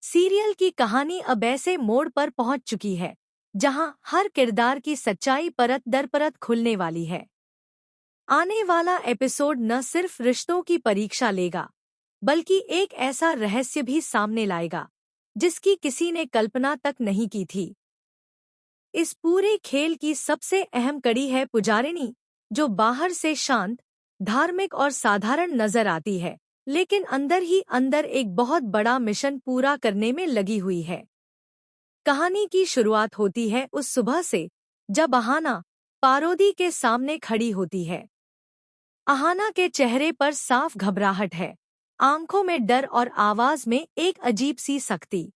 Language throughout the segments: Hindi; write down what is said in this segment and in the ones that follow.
सीरियल की कहानी अब ऐसे मोड़ पर पहुंच चुकी है जहां हर किरदार की सच्चाई परत दर परत खुलने वाली है। आने वाला एपिसोड न सिर्फ रिश्तों की परीक्षा लेगा, बल्कि एक ऐसा रहस्य भी सामने लाएगा जिसकी किसी ने कल्पना तक नहीं की थी। इस पूरे खेल की सबसे अहम कड़ी है पुजारिनी, जो बाहर से शांत, धार्मिक और साधारण नजर आती है, लेकिन अंदर ही अंदर एक बहुत बड़ा मिशन पूरा करने में लगी हुई है। कहानी की शुरुआत होती है उस सुबह से जब अहाना पारोदी के सामने खड़ी होती है। अहाना के चेहरे पर साफ घबराहट है, आंखों में डर और आवाज में एक अजीब सी सख्ती।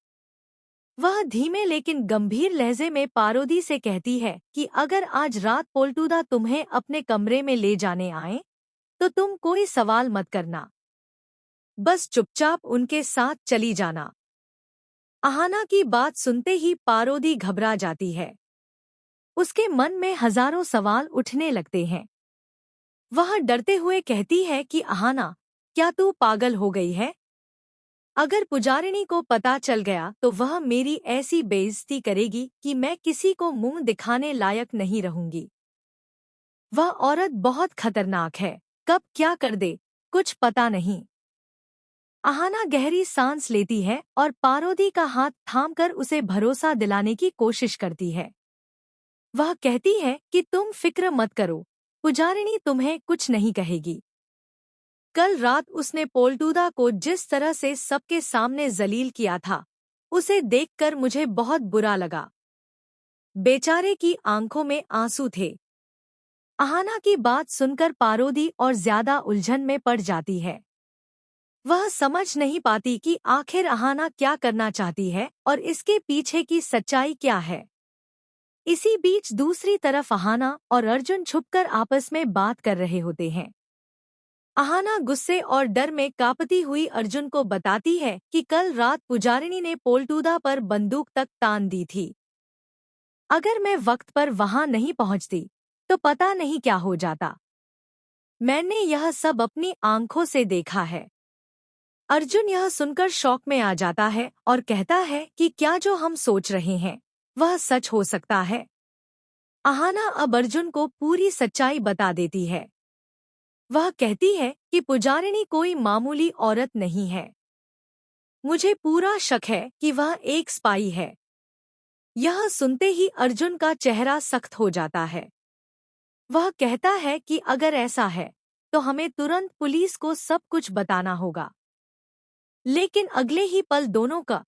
वह धीमे लेकिन गंभीर लहजे में पारोदी से कहती है कि अगर आज रात पोल्टूदा तुम्हें अपने कमरे में ले जाने आए, तो तुम कोई सवाल मत करना, बस चुपचाप उनके साथ चली जाना। अहाना की बात सुनते ही पारोदी घबरा जाती है। उसके मन में हजारों सवाल उठने लगते हैं। वह डरते हुए कहती है कि अहाना, क्या तू पागल हो गई है? अगर पुजारिनी को पता चल गया तो वह मेरी ऐसी बेइज्जती करेगी कि मैं किसी को मुंह दिखाने लायक नहीं रहूंगी। वह औरत बहुत खतरनाक है, कब क्या कर दे कुछ पता नहीं। अहाना गहरी सांस लेती है और पारोदी का हाथ थामकर उसे भरोसा दिलाने की कोशिश करती है। वह कहती है कि तुम फिक्र मत करो, पुजारिनी तुम्हें कुछ नहीं कहेगी। कल रात उसने पोल्टूदा को जिस तरह से सबके सामने जलील किया था, उसे देखकर मुझे बहुत बुरा लगा। बेचारे की आंखों में आंसू थे। अहाना की बात सुनकर पारोदी और ज्यादा उलझन में पड़ जाती है। वह समझ नहीं पाती कि आखिर अहाना क्या करना चाहती है और इसके पीछे की सच्चाई क्या है। इसी बीच दूसरी तरफ अहाना और अर्जुन छुपकर आपस में बात कर रहे होते हैं। अहाना गुस्से और डर में कांपती हुई अर्जुन को बताती है कि कल रात पुजारिनी ने पोल्टूदा पर बंदूक तक तान दी थी। अगर मैं वक्त पर वहां नहीं पहुंचती, तो पता नहीं क्या हो जाता। मैंने यह सब अपनी आंखों से देखा है। अर्जुन यह सुनकर शौक में आ जाता है और कहता है कि क्या जो हम सोच रहे हैं वह सच हो सकता है। अहाना अब अर्जुन को पूरी सच्चाई बता देती है। वह कहती है कि पुजारिनी कोई मामूली औरत नहीं है। मुझे पूरा शक है कि वह एक स्पाई है। यह सुनते ही अर्जुन का चेहरा सख्त हो जाता है। वह कहता है कि अगर ऐसा है तो हमें तुरंत पुलिस को सब कुछ बताना होगा। लेकिन अगले ही पल दोनों का